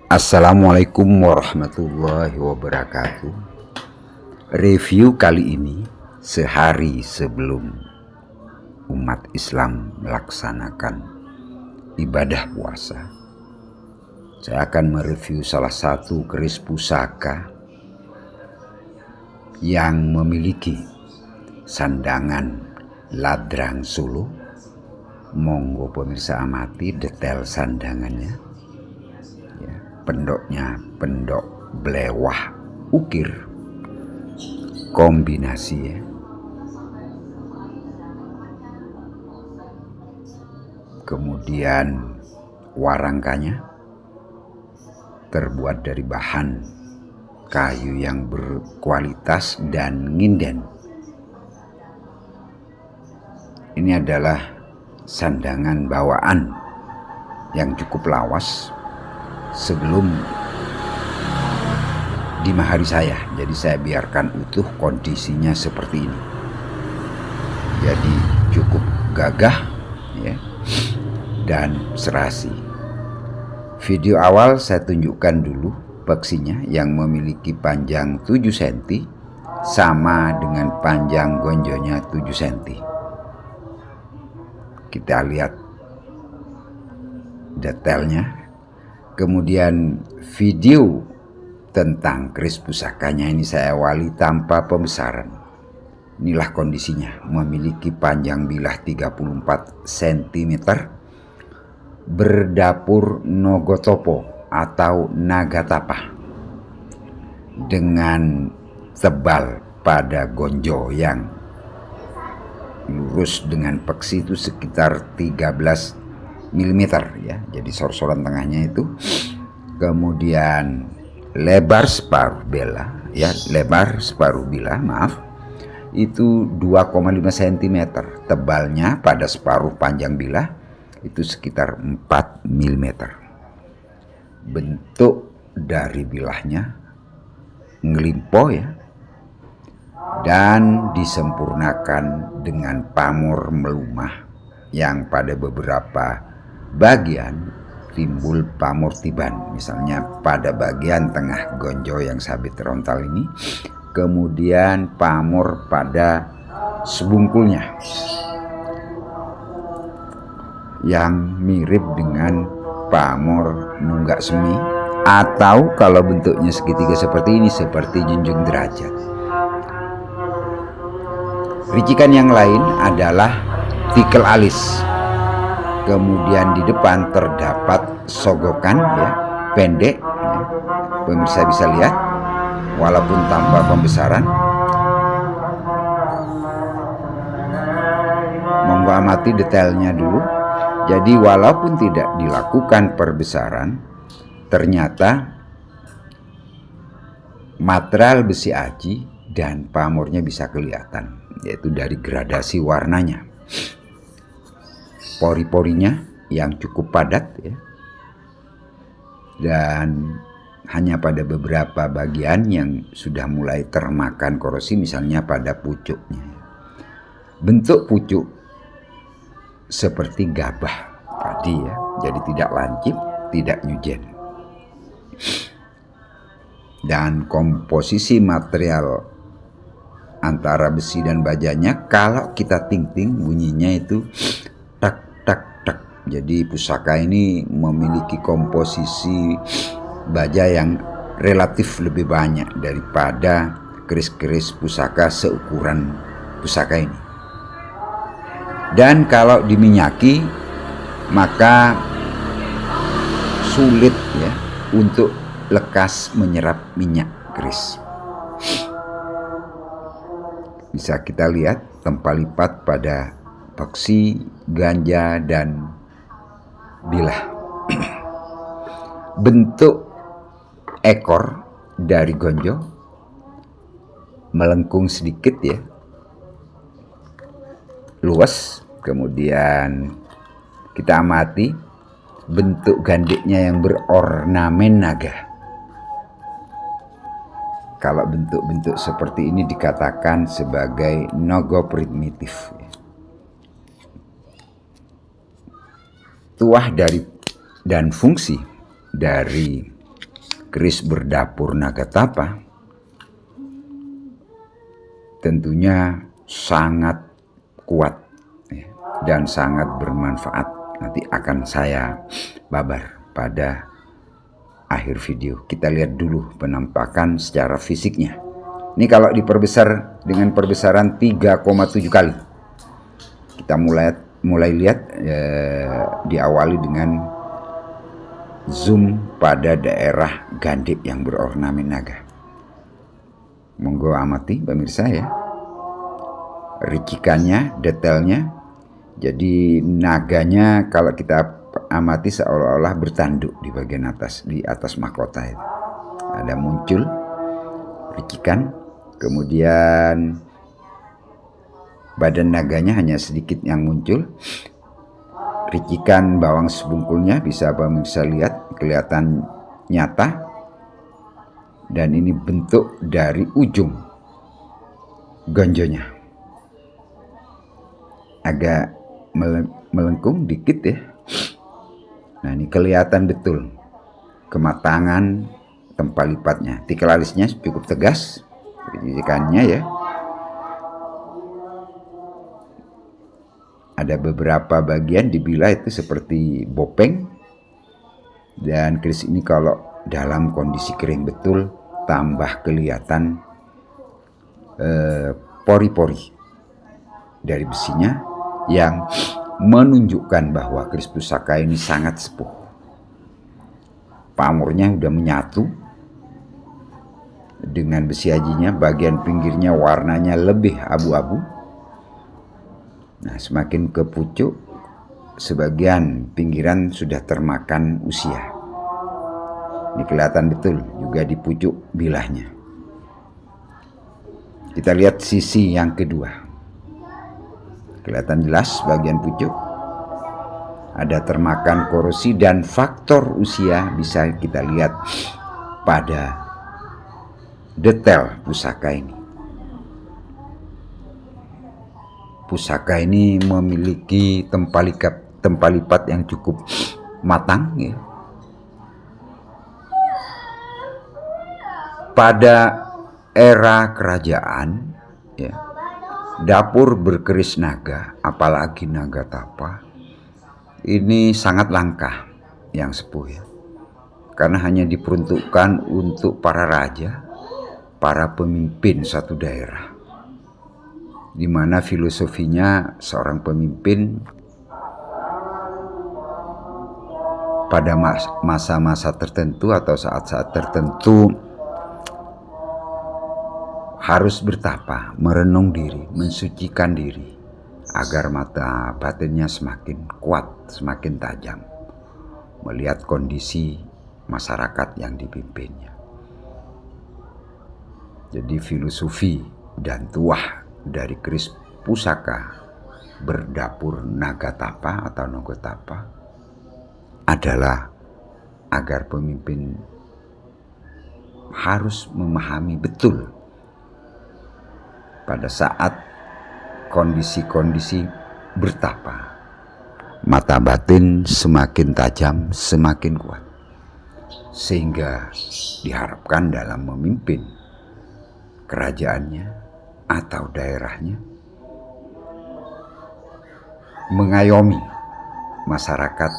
Assalamualaikum warahmatullahi wabarakatuh. Review kali ini sehari sebelum umat Islam melaksanakan ibadah puasa. Saya akan mereview salah satu keris pusaka yang memiliki sandangan ladrang Solo. Monggo pemirsa amati detail sandangannya. Pendoknya pendok blewah ukir kombinasi ya. Kemudian warangkanya terbuat dari bahan kayu yang berkualitas dan nginden. Ini adalah sandangan bawaan yang cukup lawas sebelum di mahari saya, jadi saya biarkan utuh kondisinya seperti ini. Jadi cukup gagah ya, dan serasi. Video awal saya tunjukkan dulu peksinya yang memiliki panjang 7 cm sama dengan panjang gonjonya 7 cm. Kita lihat detailnya. Kemudian video tentang keris pusakanya ini saya awali tanpa pembesaran. Inilah kondisinya, memiliki panjang bilah 34 cm, berdapur nogotopo atau nagatapa, dengan tebal pada gonjo yang lurus dengan peksi itu sekitar 13 mm ya, jadi sor-soran tengahnya itu. Kemudian lebar separuh bilah itu 2,5 cm, tebalnya pada separuh panjang bilah itu sekitar 4 mm. Bentuk dari bilahnya ngelimpo ya, dan disempurnakan dengan pamor melumah yang pada beberapa bagian timbul pamortiban, misalnya pada bagian tengah gonjo yang sabit rontal ini, kemudian pamor pada sebungkulnya yang mirip dengan pamor nunggak semi, atau kalau bentuknya segitiga seperti ini seperti junjung derajat. Ricikan yang lain adalah tikel alis. Kemudian di depan terdapat sogokan ya, pendek ya. Pemirsa bisa lihat walaupun tanpa pembesaran. Monggo amati detailnya dulu. Jadi walaupun tidak dilakukan perbesaran, ternyata material besi aji dan pamornya bisa kelihatan, yaitu dari gradasi warnanya. Pori-porinya yang cukup padat ya, dan hanya pada beberapa bagian yang sudah mulai termakan korosi, misalnya pada pucuknya. Bentuk pucuk seperti gabah tadi ya, jadi tidak lancip, tidak nyujen. Dan komposisi material antara besi dan bajanya, kalau kita ting-ting bunyinya itu jadi pusaka ini memiliki komposisi baja yang relatif lebih banyak daripada keris-keris pusaka seukuran pusaka ini. Dan kalau diminyaki maka sulit ya untuk lekas menyerap minyak keris. Bisa kita lihat tempat lipat pada peksi, ganja, dan bilah. Bentuk ekor dari gonjo melengkung sedikit ya, luas. Kemudian kita amati bentuk gandiknya yang berornamen naga. Kalau bentuk-bentuk seperti ini dikatakan sebagai nogo primitif. Tuah dari dan fungsi dari keris berdapur Nagatapa tentunya sangat kuat ya, dan sangat bermanfaat. Nanti akan saya babar pada akhir video. Kita lihat dulu penampakan secara fisiknya. Ini kalau diperbesar dengan perbesaran 3,7 kali. Kita mulai lihat diawali dengan zoom pada daerah gandip yang berornamen naga. Monggo amati pemirsa ya. Ricikannya, detailnya. Jadi naganya kalau kita amati seolah-olah bertanduk di bagian atas, di atas mahkota itu. Ada muncul ricikan, kemudian badan naganya hanya sedikit yang muncul. Ricikan bawang sebungkulnya bisa pemirsa lihat, kelihatan nyata. Dan ini bentuk dari ujung gonjonya. Agak melengkung dikit ya. Nah ini kelihatan betul kematangan tempat lipatnya. Tikel alisnya cukup tegas, ricikannya ya. Ada beberapa bagian dibilah itu seperti bopeng. Dan keris ini kalau dalam kondisi kering betul tambah kelihatan pori-pori dari besinya yang menunjukkan bahwa keris pusaka ini sangat sepuh. Pamornya udah menyatu dengan besi ajinya, bagian pinggirnya warnanya lebih abu-abu. Nah, semakin ke pucuk, sebagian pinggiran sudah termakan usia. Ini kelihatan betul juga di pucuk bilahnya. Kita lihat sisi yang kedua. Kelihatan jelas bagian pucuk. Ada termakan korosi dan faktor usia bisa kita lihat pada detail pusaka ini. Pusaka ini memiliki tempat lipat yang cukup matang ya. Pada era kerajaan ya, dapur berkeris naga, apalagi Nagatapa, ini sangat langka yang sepuh ya. Karena hanya diperuntukkan untuk para raja, para pemimpin satu daerah. Di mana filosofinya seorang pemimpin pada masa-masa tertentu atau saat-saat tertentu harus bertapa, merenung diri, mensucikan diri agar mata batinnya semakin kuat, semakin tajam melihat kondisi masyarakat yang dipimpinnya. Jadi filosofi dan tuah dari keris pusaka berdapur Nagatapa atau Nagatapa adalah agar pemimpin harus memahami betul pada saat kondisi-kondisi bertapa, mata batin semakin tajam, semakin kuat. Sehingga diharapkan dalam memimpin kerajaannya atau daerahnya mengayomi masyarakat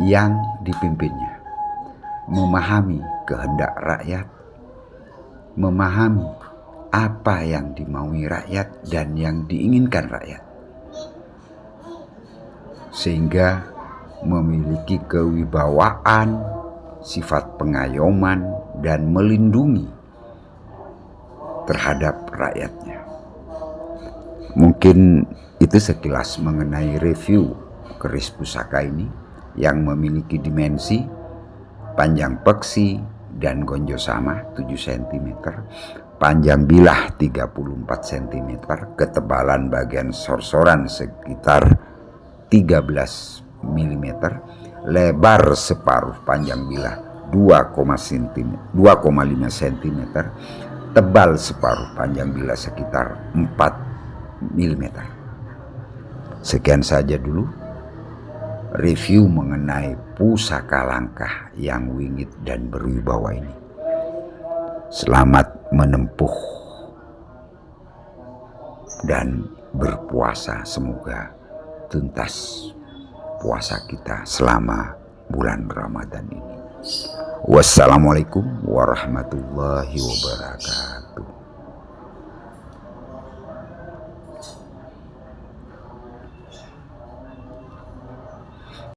yang dipimpinnya, memahami kehendak rakyat, memahami apa yang dimaui rakyat dan yang diinginkan rakyat, sehingga memiliki kewibawaan, sifat pengayoman dan melindungi terhadap rakyatnya. Mungkin itu sekilas mengenai review keris pusaka ini yang memiliki dimensi panjang peksi dan gonjo sama 7 cm, panjang bilah 34 cm, ketebalan bagian sorsoran sekitar 13 mm, lebar separuh panjang bilah 2,5 cm, tebal separuh panjang bilah sekitar 4 mm. Sekian saja dulu. review mengenai pusaka langkah yang wingit dan berwibawa ini. Selamat menempuh dan berpuasa, semoga tuntas puasa kita selama bulan Ramadan ini. Wassalamualaikum warahmatullahi wabarakatuh.